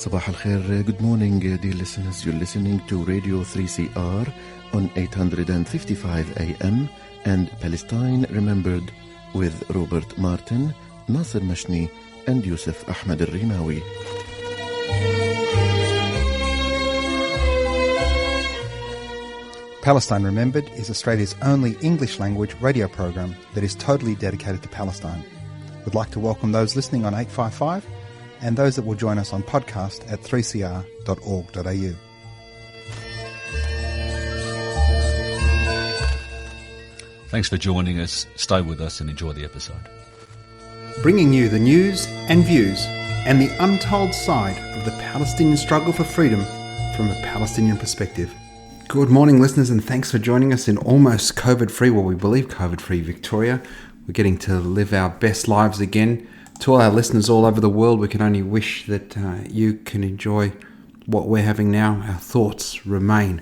Sabah al-Khair, good morning dear listeners. You're listening to Radio 3CR on 855 AM and Palestine Remembered with Robert Martin, Nasser Mashni and Yusuf Ahmed al-Rimawi. Palestine Remembered is Australia's only English language radio program that is totally dedicated to Palestine. We'd like to welcome those listening on 855 and those that will join us on podcast at 3cr.org.au. Thanks for joining us. Stay with us and enjoy the episode. Bringing you the news and views and the untold side of the Palestinian struggle for freedom from a Palestinian perspective. Good morning, listeners, and thanks for joining us in almost COVID-free, well, we believe COVID-free Victoria. We're getting to live our best lives again. To all our listeners all over the world, we can only wish that you can enjoy what we're having now. Our thoughts remain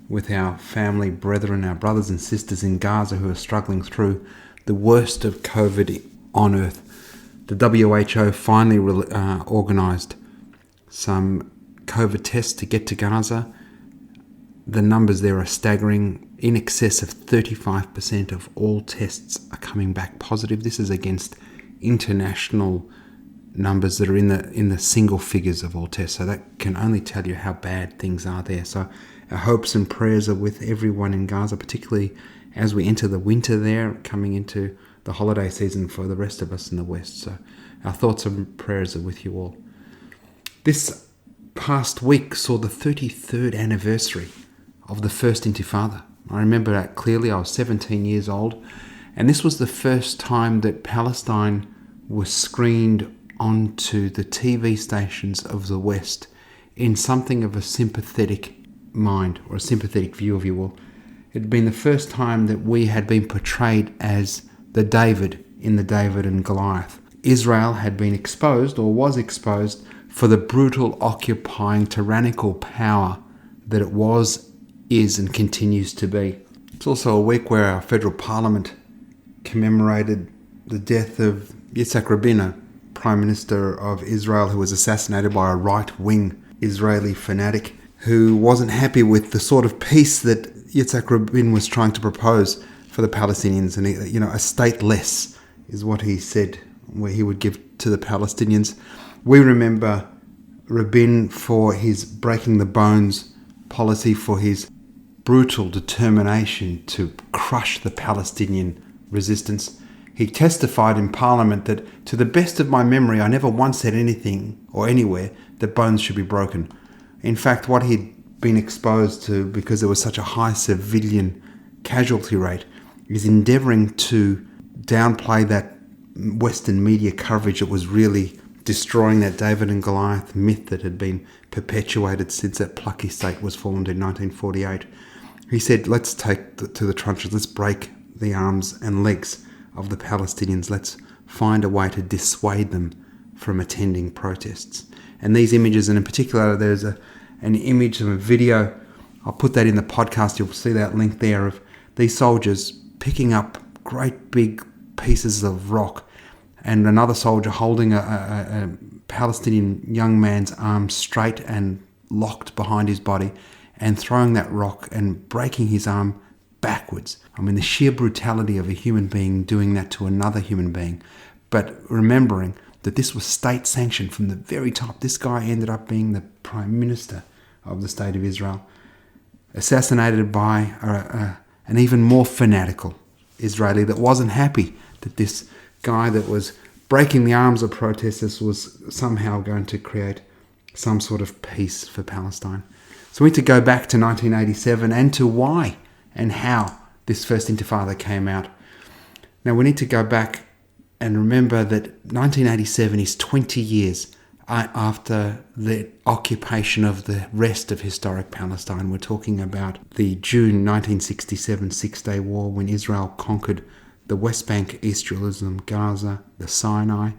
with our family, brethren, our brothers and sisters in Gaza who are struggling through the worst of COVID on earth. The WHO finally organised some COVID tests to get to Gaza. The numbers there are staggering. In excess of 35% of all tests are coming back positive. This is against international numbers that are in the single figures of all tests. So that can only tell you how bad things are there. So our hopes and prayers are with everyone in Gaza, particularly as we enter the winter there, coming into the holiday season for the rest of us in the West. So our thoughts and prayers are with you all. This past week saw the 33rd anniversary of the first Intifadah. I remember that clearly. I was 17 years old, and this was the first time that Palestine was screened onto the TV stations of the West in something of a sympathetic mind, or a sympathetic view of you all. It had been the first time that we had been portrayed as the David in the David and Goliath. Israel had been exposed, or was exposed, for the brutal, occupying, tyrannical power that it was, is and continues to be. It's also a week where our federal parliament commemorated the death of Yitzhak Rabin, Prime Minister of Israel, who was assassinated by a right-wing Israeli fanatic who wasn't happy with the sort of peace that Yitzhak Rabin was trying to propose for the Palestinians. And, a stateless is what he said, where he would give to the Palestinians. We remember Rabin for his breaking the bones policy, for his brutal determination to crush the Palestinian resistance. He testified in Parliament that, to the best of my memory, I never once said anything or anywhere that bones should be broken. In fact, what he'd been exposed to, because there was such a high civilian casualty rate, is endeavouring to downplay that Western media coverage that was really destroying that David and Goliath myth that had been perpetuated since that plucky state was formed in 1948. He said, let's take to the trenches, let's break the arms and legs of the Palestinians, let's find a way to dissuade them from attending protests. And these images, and in particular there's an image of a video, I'll put that in the podcast, you'll see that link there, of these soldiers picking up great big pieces of rock, and another soldier holding a Palestinian young man's arm straight and locked behind his body, and throwing that rock and breaking his arm backwards. I mean, the sheer brutality of a human being doing that to another human being. But remembering that this was state sanctioned from the very top. This guy ended up being the Prime Minister of the State of Israel, assassinated by an even more fanatical Israeli that wasn't happy that this guy that was breaking the arms of protesters was somehow going to create some sort of peace for Palestine. So we need to go back to 1987 and to why and how this first Intifada came out. Now we need to go back and remember that 1987 is 20 years after the occupation of the rest of historic Palestine. We're talking about the June 1967 Six-Day War, when Israel conquered the West Bank, East Jerusalem, Gaza, the Sinai,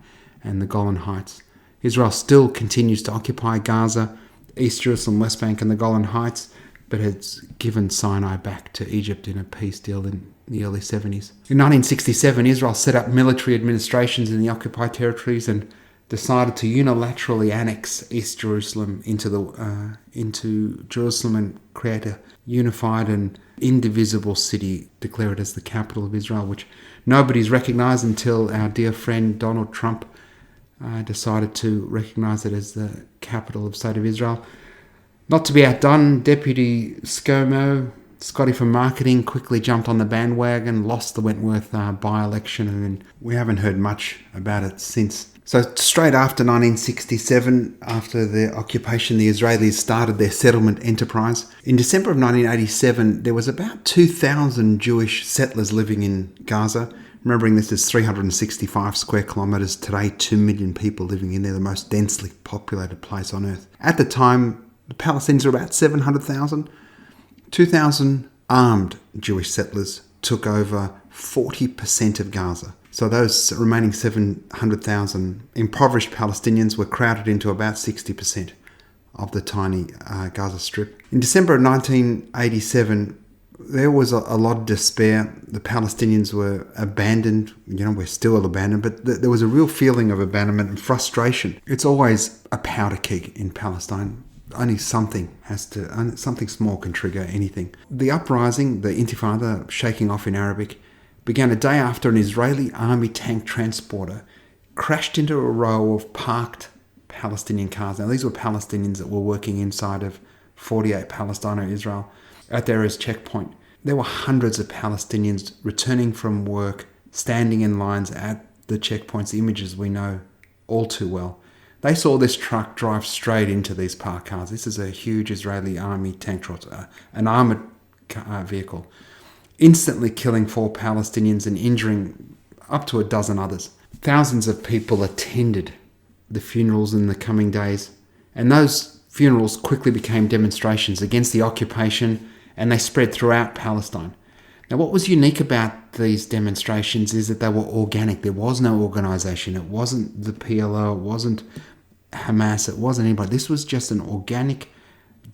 and the Golan Heights. Israel still continues to occupy Gaza, East Jerusalem, West Bank, and the Golan Heights, but has given Sinai back to Egypt in a peace deal in the early 70s. In 1967, Israel set up military administrations in the occupied territories and decided to unilaterally annex East Jerusalem into Jerusalem and create a unified and indivisible city, declare it as the capital of Israel, which nobody's recognized until our dear friend Donald Trump decided to recognize it as the capital of the state of Israel. Not to be outdone, Deputy ScoMo, Scotty from marketing, quickly jumped on the bandwagon, lost the Wentworth by-election, and we haven't heard much about it since. So straight after 1967, after the occupation, the Israelis started their settlement enterprise. In December of 1987, there was about 2,000 Jewish settlers living in Gaza. Remembering this is 365 square kilometres. Today, 2 million people living in there, the most densely populated place on earth. At the time, the Palestinians were about 700,000. 2,000 armed Jewish settlers took over 40% of Gaza. So those remaining 700,000 impoverished Palestinians were crowded into about 60% of the tiny Gaza Strip. In December of 1987, there was a lot of despair. The Palestinians were abandoned. We're still abandoned, but there was a real feeling of abandonment and frustration. It's always a powder keg in Palestine. Only something small can trigger anything. The uprising, the Intifadah, shaking off in Arabic, began a day after an Israeli army tank transporter crashed into a row of parked Palestinian cars. Now, these were Palestinians that were working inside of 48 Palestine or Israel at their checkpoint. There were hundreds of Palestinians returning from work, standing in lines at the checkpoints, images we know all too well. They saw this truck drive straight into these parked cars. This is a huge Israeli army tank transporter, an armoured vehicle, instantly killing 4 Palestinians and injuring up to a dozen others. Thousands of people attended the funerals in the coming days, and those funerals quickly became demonstrations against the occupation, and they spread throughout Palestine. Now, what was unique about these demonstrations is that they were organic. There was no organisation. It wasn't the PLO. It wasn't Hamas. It wasn't anybody. This was just an organic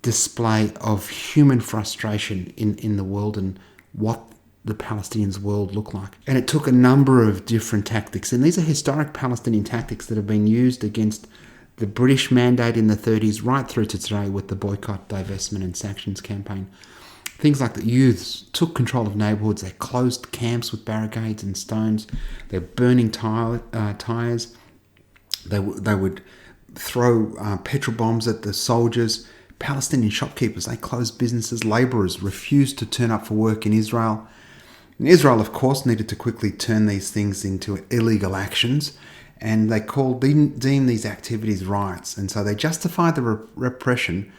display of human frustration in the world and what the Palestinians' world looked like. And it took a number of different tactics. And these are historic Palestinian tactics that have been used against the British mandate in the 30s right through to today with the boycott, divestment and sanctions campaign. Things like the youths took control of neighbourhoods. They closed camps with barricades and stones. They're burning tyres. They would throw petrol bombs at the soldiers. Palestinian shopkeepers, they closed businesses. Labourers refused to turn up for work in Israel. And Israel, of course, needed to quickly turn these things into illegal actions. And they deemed these activities riots. And so they justified the repression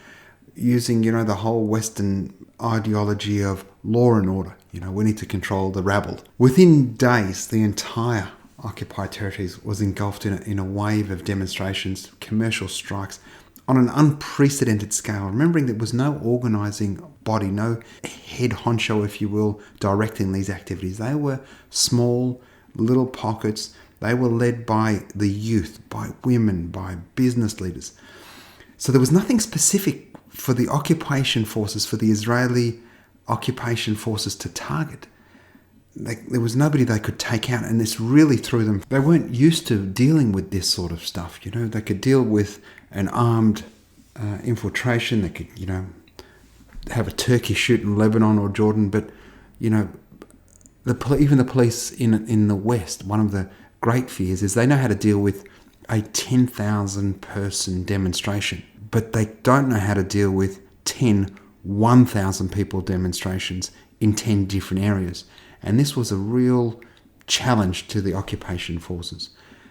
using, the whole Western ideology of law and order. We need to control the rabble. Within days, the entire occupied territories was engulfed in a wave of demonstrations, commercial strikes on an unprecedented scale. Remembering there was no organising body, no head honcho, if you will, directing these activities. They were small, little pockets. They were led by the youth, by women, by business leaders. So there was nothing specific for the occupation forces, for the Israeli occupation forces to target. There was nobody they could take out, and this really threw them. They weren't used to dealing with this sort of stuff. They could deal with an armed infiltration. They could, have a turkey shoot in Lebanon or Jordan. But, even the police in the West, one of the great fears is they know how to deal with a 10,000 person demonstration, but they don't know how to deal with 10 1,000 people demonstrations in 10 different areas. And this was a real challenge to the occupation forces.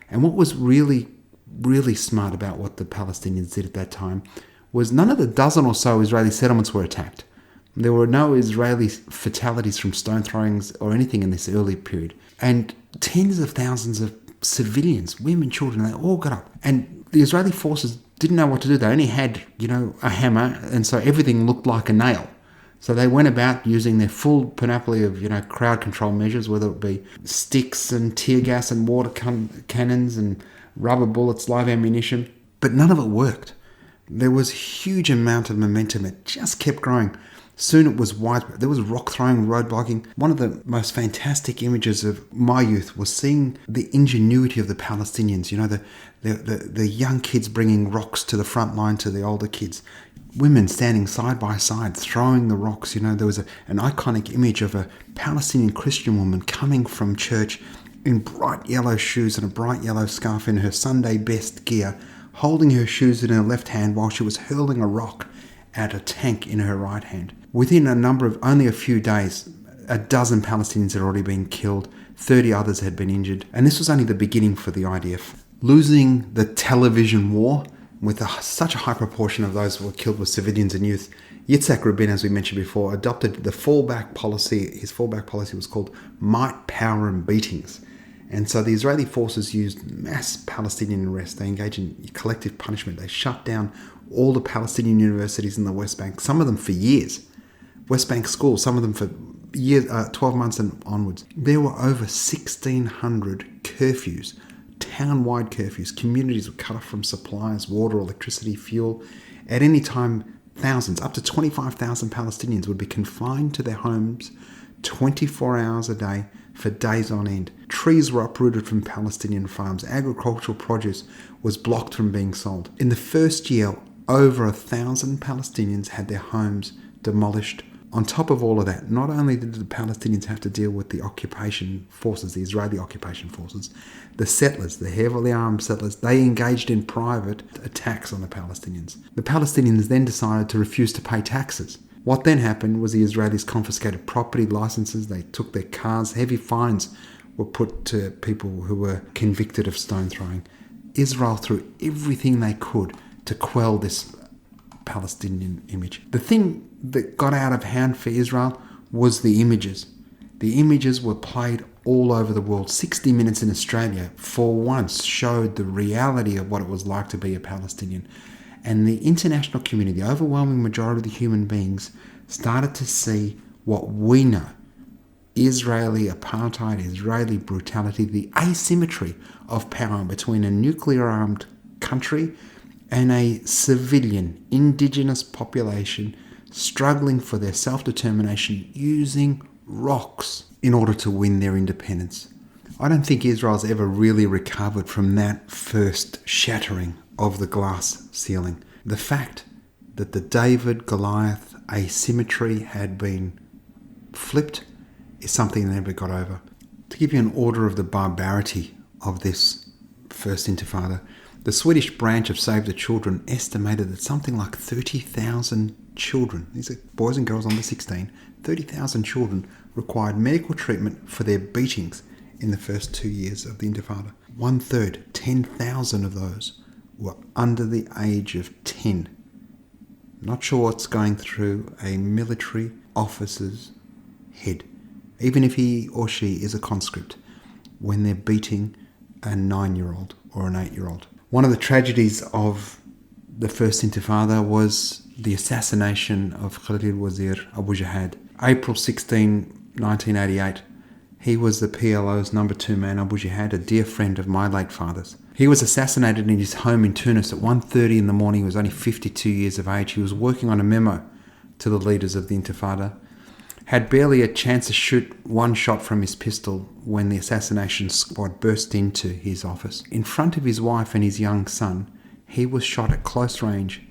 And what was really, really smart about what the Palestinians did at that time was none of the dozen or so Israeli settlements were attacked. There were no Israeli fatalities from stone throwings or anything in this early period. And tens of thousands of civilians, women, children, they all got up. And the Israeli forces didn't know what to do. They only had, a hammer, and so everything looked like a nail. So they went about using their full panoply of, crowd control measures, whether it be sticks and tear gas and water cannons and rubber bullets, live ammunition. But none of it worked. There was a huge amount of momentum. It just kept growing. Soon it was widespread. There was rock throwing, road blocking. One of the most fantastic images of my youth was seeing the ingenuity of the Palestinians. You know, the young kids bringing rocks to the front line to the older kids. Women standing side by side, throwing the rocks. You know, there was an iconic image of a Palestinian Christian woman coming from church in bright yellow shoes and a bright yellow scarf in her Sunday best gear, holding her shoes in her left hand while she was hurling a rock at a tank in her right hand. Within only a few days, a dozen Palestinians had already been killed, 30 others had been injured, and this was only the beginning for the IDF. Losing the television war, with such a high proportion of those who were killed were civilians and youth, Yitzhak Rabin, as we mentioned before, adopted the fallback policy. His fallback policy was called might, power, and beatings. And so the Israeli forces used mass Palestinian arrests. They engaged in collective punishment. They shut down all the Palestinian universities in the West Bank, some of them for years. West Bank schools, some of them for years, 12 months and onwards. There were over 1,600 curfews, town-wide curfews. Communities were cut off from supplies, water, electricity, fuel. At any time, thousands, up to 25,000 Palestinians would be confined to their homes 24 hours a day for days on end. Trees were uprooted from Palestinian farms. Agricultural produce was blocked from being sold. In the first year, over 1,000 Palestinians had their homes demolished. On top of all of that, not only did the Palestinians have to deal with the occupation forces, the Israeli occupation forces, the settlers, the heavily armed settlers, they engaged in private attacks on the Palestinians. The Palestinians then decided to refuse to pay taxes. What then happened was the Israelis confiscated property licenses, they took their cars, heavy fines were put to people who were convicted of stone throwing. Israel threw everything they could to quell this Palestinian image. The thing that got out of hand for Israel was the images. The images were played all over the world. 60 Minutes in Australia, for once, showed the reality of what it was like to be a Palestinian. And the international community, the overwhelming majority of the human beings, started to see what we know. Israeli apartheid, Israeli brutality, the asymmetry of power between a nuclear-armed country and a civilian, indigenous population struggling for their self-determination using rocks in order to win their independence. I don't think Israel's ever really recovered from that first shattering of the glass ceiling. The fact that the David-Goliath asymmetry had been flipped is something they never got over. To give you an order of the barbarity of this first Intifada, the Swedish branch of Save the Children estimated that something like 30,000 children, these are boys and girls under 16, 30,000 children required medical treatment for their beatings in the first 2 years of the Intifada. 1/3, 10,000 of those, were under the age of 10. Not sure what's going through a military officer's head, even if he or she is a conscript, when they're beating a 9-year-old or an 8-year-old. One of the tragedies of the first Intifada was the assassination of Khalil Wazir Abu Jahad. April 16, 1988, he was the PLO's number 2 man, Abu Jahad, a dear friend of my late father's. He was assassinated in his home in Tunis at 1:30 in the morning. He was only 52 years of age. He was working on a memo to the leaders of the Intifada. Had barely a chance to shoot one shot from his pistol when the assassination squad burst into his office. In front of his wife and his young son, he was shot at close range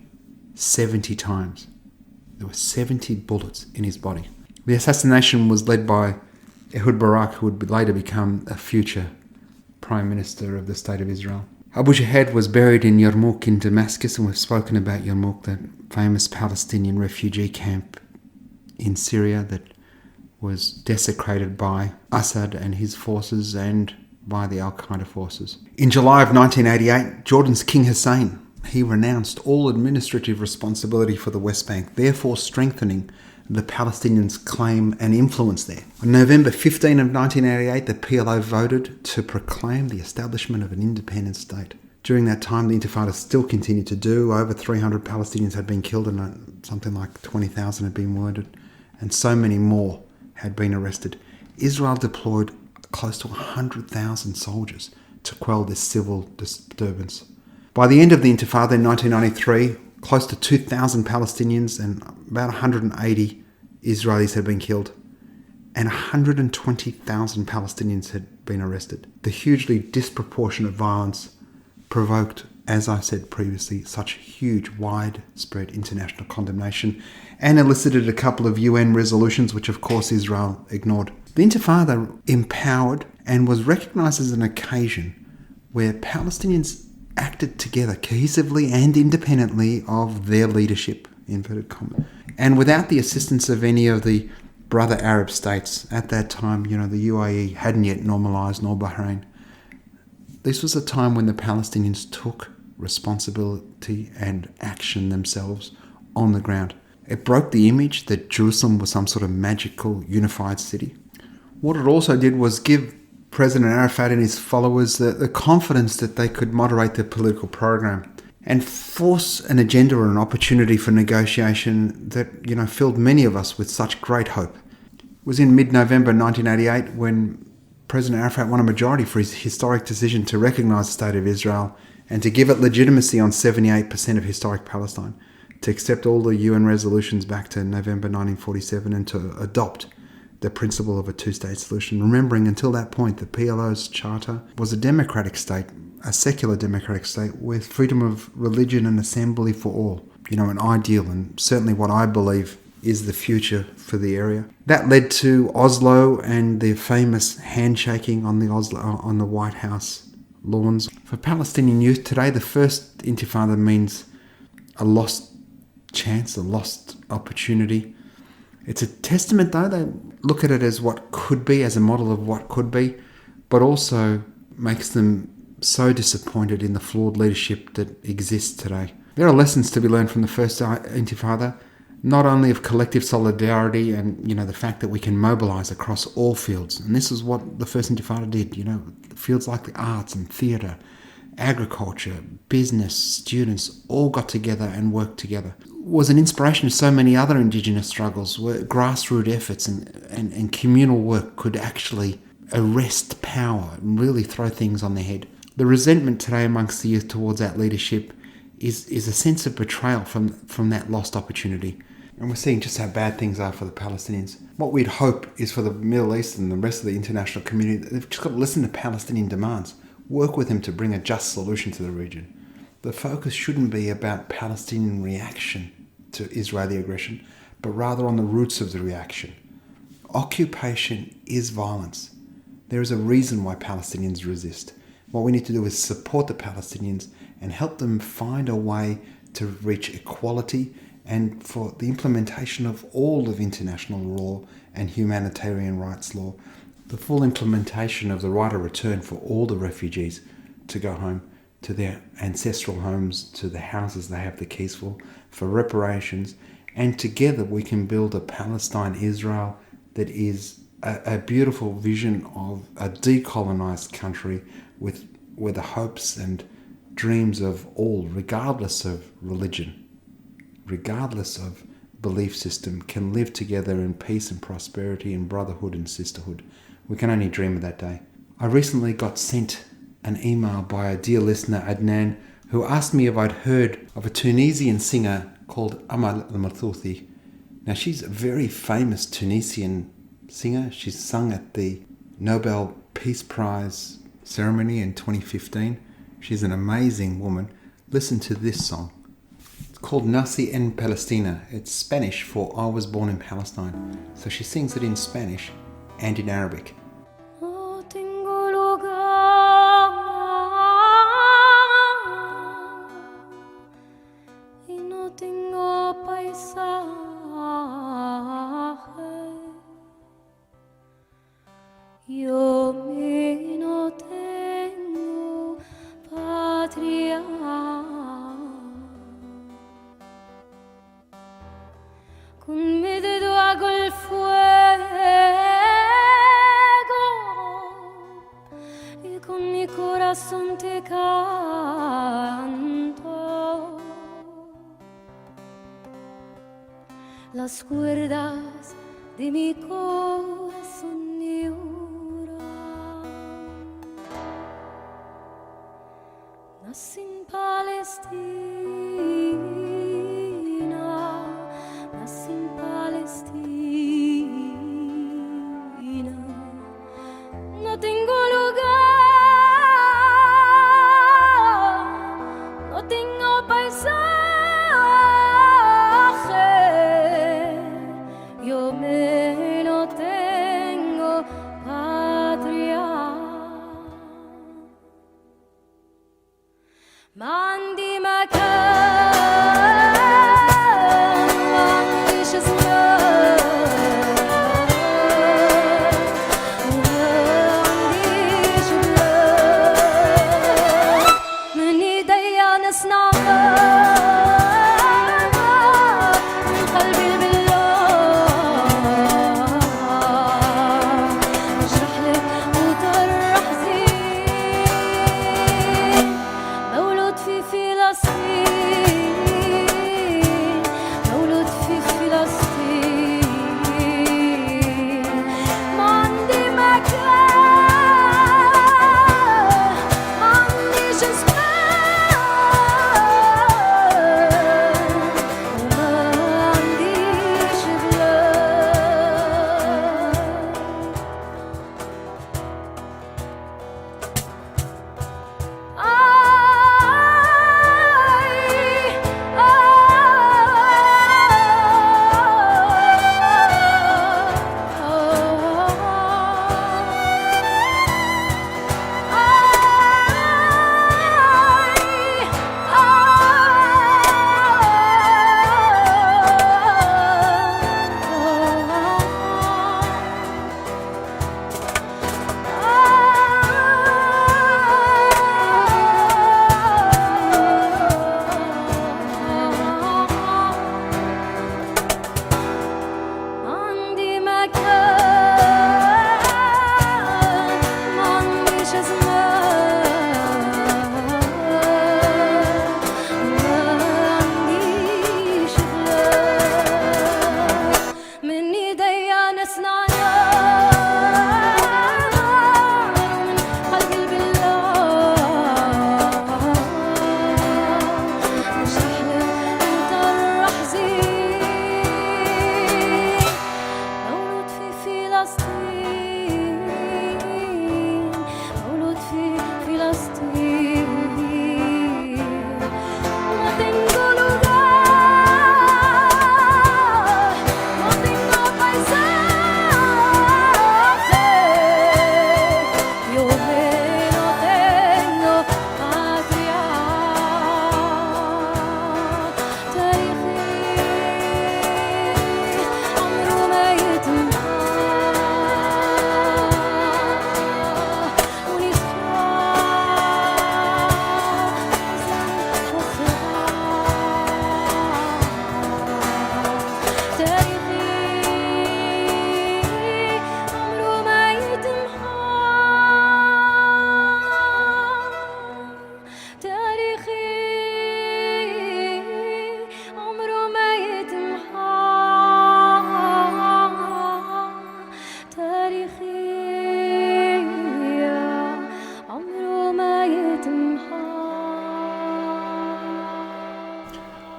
70 times. There were 70 bullets in his body. The assassination was led by Ehud Barak, who would later become a future Prime Minister of the State of Israel. Abu Jahad was buried in Yarmouk in Damascus, and we've spoken about Yarmouk, that famous Palestinian refugee camp in Syria that was desecrated by Assad and his forces and by the Al-Qaeda forces. In July of 1988, Jordan's King Hussein, he renounced all administrative responsibility for the West Bank, therefore strengthening the Palestinians' claim and influence there. On November 15 of 1988, the PLO voted to proclaim the establishment of an independent state. During that time, the Intifada still continued to do. Over 300 Palestinians had been killed and something like 20,000 had been murdered, and so many more had been arrested. Israel deployed close to 100,000 soldiers to quell this civil disturbance. By the end of the Intifada in 1993, close to 2,000 Palestinians and about 180 Israelis had been killed and 120,000 Palestinians had been arrested. The hugely disproportionate violence provoked, as I said previously, such huge, widespread international condemnation and elicited a couple of UN resolutions, which of course Israel ignored. The Intifada empowered and was recognised as an occasion where Palestinians acted together cohesively and independently of their leadership, inverted commas. And without the assistance of any of the brother Arab states at that time, the UAE hadn't yet normalised, nor Bahrain. This was a time when the Palestinians took responsibility and action themselves on the ground. It broke the image that Jerusalem was some sort of magical, unified city. What it also did was give President Arafat and his followers the confidence that they could moderate their political program and force an agenda or an opportunity for negotiation that, filled many of us with such great hope. It was in mid-November 1988 when President Arafat won a majority for his historic decision to recognise the State of Israel and to give it legitimacy on 78% of historic Palestine, to accept all the UN resolutions back to November 1947 and to adopt the principle of a two-state solution, remembering until that point the PLO's charter was a democratic state, a secular democratic state with freedom of religion and assembly for all. An ideal and certainly what I believe is the future for the area. That led to Oslo and the famous handshaking on the White House lawns. For Palestinian youth today, the first Intifada means a lost chance, a lost opportunity. It's a testament, though. They look at it as what could be, as a model of what could be, but also makes them so disappointed in the flawed leadership that exists today. There are lessons to be learned from the first Intifada, not only of collective solidarity and, the fact that we can mobilise across all fields. And this is what the first Intifada did, fields like the arts and theatre, agriculture, business, students all got together and worked together. Was an inspiration to so many other Indigenous struggles where grassroots efforts and communal work could actually arrest power and really throw things on their head. The resentment today amongst the youth towards that leadership is a sense of betrayal from that lost opportunity. And we're seeing just how bad things are for the Palestinians. What we'd hope is for the Middle East and the rest of the international community, they've just got to listen to Palestinian demands, work with them to bring a just solution to the region. The focus shouldn't be about Palestinian reaction to Israeli aggression, but rather on the roots of the reaction. Occupation is violence. There is a reason why Palestinians resist. What we need to do is support the Palestinians and help them find a way to reach equality and for the implementation of all of international law and humanitarian rights law, the full implementation of the right of return for all the refugees to go home to their ancestral homes, to the houses they have the keys for reparations, and together we can build a Palestine-Israel that is a beautiful vision of a decolonized country where the hopes and dreams of all, regardless of religion, regardless of belief system, can live together in peace and prosperity and brotherhood and sisterhood. We can only dream of that day. I recently got sent an email by a dear listener, Adnan, who asked me if I'd heard of a Tunisian singer called Amal al-Marthouthi. Now, she's a very famous Tunisian singer. She's sung at the Nobel Peace Prize ceremony in 2015. She's an amazing woman. Listen to this song. It's called Nací en Palestina. It's Spanish for I was born in Palestine. So she sings it in Spanish and in Arabic. Las cuerdas de mi corazón lloran. Nací en Palestina, nací en Palestina.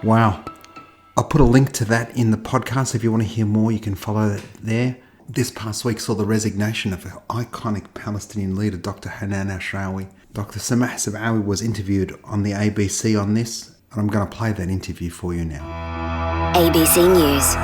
Wow. I'll put a link to that in the podcast. If you want to hear more, you can follow that there. This past week saw the resignation of our iconic Palestinian leader, Dr. Hanan Ashrawi. Dr. Samah Sabawi was interviewed on the ABC on this, and I'm going to play that interview for you now. ABC News.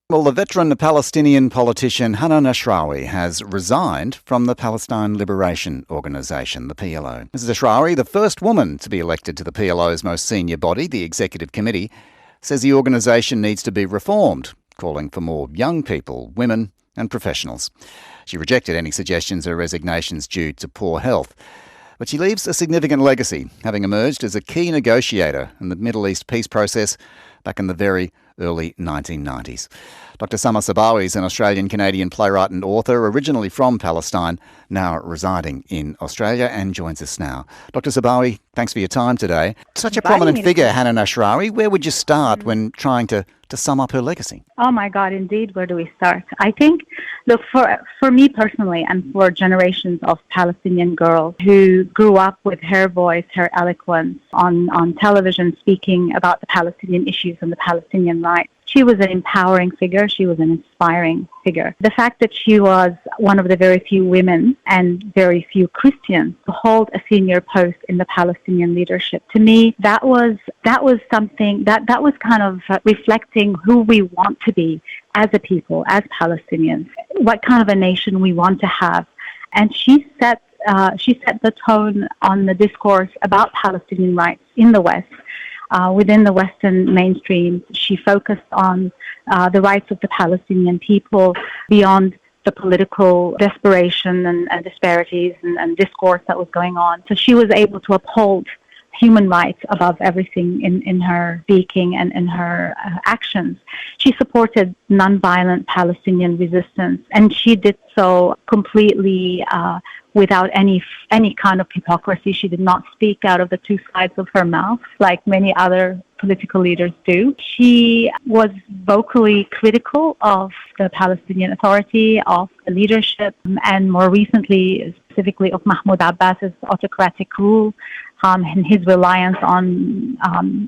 Well, the veteran Palestinian politician Hanan Ashrawi has resigned from the Palestine Liberation Organisation, the PLO. Mrs. Ashrawi, the first woman to be elected to the PLO's most senior body, the Executive Committee, says the organisation needs to be reformed, calling for more young people, women and professionals. She rejected any suggestions her resignation's due to poor health. But she leaves a significant legacy, having emerged as a key negotiator in the Middle East peace process back in the very early 1990s. Dr. Samah Sabawi is an Australian-Canadian playwright and author, originally from Palestine, now residing in Australia, and joins us now. Dr. Sabawi, thanks for your time today. Such a prominent figure, Hanan Ashrawi. Where would you start when trying to sum up her legacy? Oh my God, indeed, where do we start? I think, look, for me personally and for generations of Palestinian girls who grew up with her voice, her eloquence on television speaking about the Palestinian issues and the Palestinian rights, she was an empowering figure. She was an inspiring figure. The fact that she was one of the very few women and very few Christians to hold a senior post in the Palestinian leadership, to me, that was something that was kind of reflecting who we want to be as a people, as Palestinians, what kind of a nation we want to have. And she set the tone on the discourse about Palestinian rights in the West. Within the Western mainstream, she focused on the rights of the Palestinian people beyond the political desperation and disparities and discourse that was going on. So she was able to uphold human rights above everything in her speaking and in her actions. She supported nonviolent Palestinian resistance, and she did so completely without any kind of hypocrisy. She did not speak out of the two sides of her mouth like many other political leaders do. She was vocally critical of the Palestinian Authority, of the leadership, and more recently, specifically of Mahmoud Abbas's autocratic rule, and his reliance on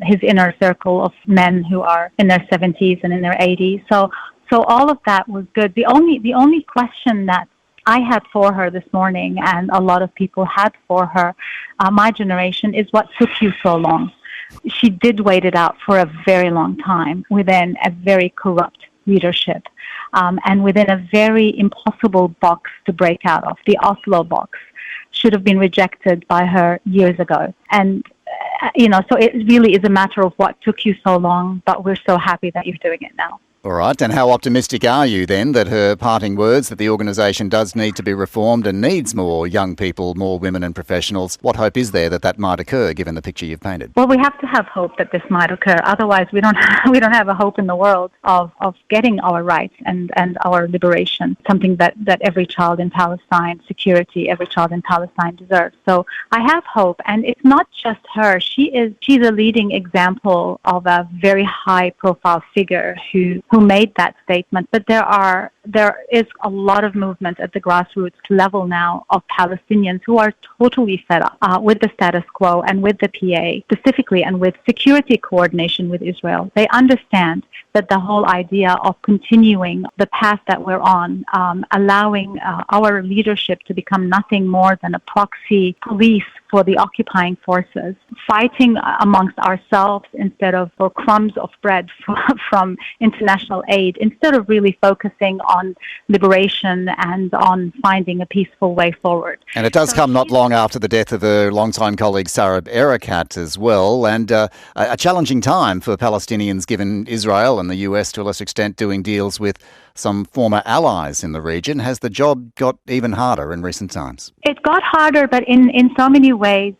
his inner circle of men who are in their 70s and in their 80s. So all of that was good. The only question that I had for her this morning, and a lot of people had for her, my generation, is what took you so long? She did wait it out for a very long time within a very corrupt leadership, and within a very impossible box to break out of. The Oslo box should have been rejected by her years ago. And, so it really is a matter of what took you so long, but we're so happy that you're doing it now. All right, and how optimistic are you then that her parting words that the organisation does need to be reformed and needs more young people, more women and professionals? What hope is there that might occur, given the picture you've painted? Well, we have to have hope that this might occur. Otherwise, we don't have a hope in the world of getting our rights and our liberation, something that every child in Palestine, security, every child in Palestine deserves. So I have hope, and it's not just her. She's a leading example of a very high-profile figure who made that statement, but there is a lot of movement at the grassroots level now of Palestinians who are totally fed up with the status quo and with the PA specifically, and with security coordination with Israel. They understand that the whole idea of continuing the path that we're on, allowing our leadership to become nothing more than a proxy police for the occupying forces, fighting amongst ourselves instead of for crumbs of bread from international aid, instead of really focusing on liberation and on finding a peaceful way forward. And it does come not long after the death of her longtime colleague Sarab Erekat as well, and a challenging time for Palestinians, given Israel and the US to a lesser extent doing deals with some former allies in the region. Has the job got even harder in recent times? It got harder, but in so many ways,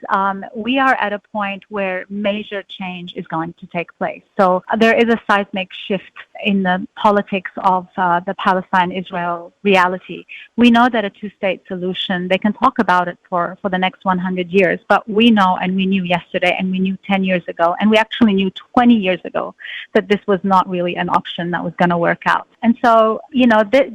we are at a point where major change is going to take place. So there is a seismic shift in the politics of the Palestine-Israel reality. We know that a two-state solution, they can talk about it for the next 100 years, but we know, and we knew yesterday, and we knew 10 years ago, and we actually knew 20 years ago that this was not really an option that was going to work out. And so,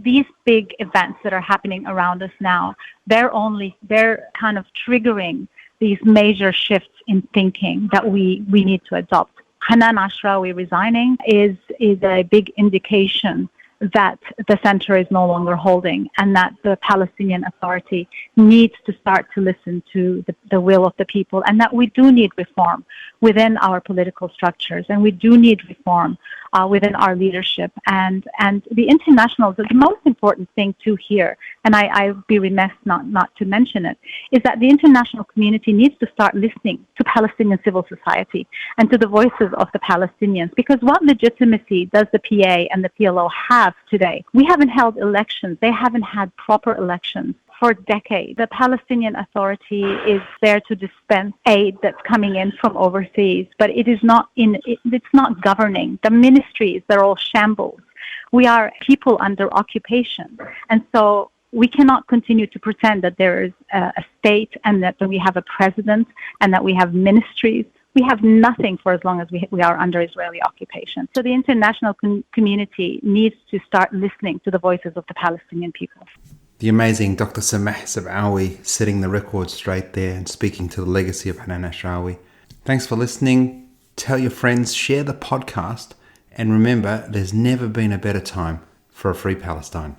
these big events that are happening around us now, they're kind of triggering these major shifts in thinking that we need to adopt. Hanan Ashrawi resigning is a big indication that the center is no longer holding, and that the Palestinian Authority needs to start to listen to the will of the people, and that we do need reform within our political structures, and we do need reform within our leadership. And the international, the most important thing too here, and I'd be remiss not to mention it, is that the international community needs to start listening to Palestinian civil society and to the voices of the Palestinians. Because what legitimacy does the PA and the PLO have today? We haven't held elections. They haven't had proper elections for decades. The Palestinian Authority is there to dispense aid that's coming in from overseas, but it's not governing. The ministries, they're all shambles. We are people under occupation. And so we cannot continue to pretend that there is a state and that we have a president and that we have ministries. We have nothing for as long as we are under Israeli occupation. So the international community needs to start listening to the voices of the Palestinian people. The amazing Dr. Samah Sabawi setting the record straight there and speaking to the legacy of Hanan Ashrawi. Thanks for listening. Tell your friends, share the podcast, and remember, there's never been a better time for a free Palestine.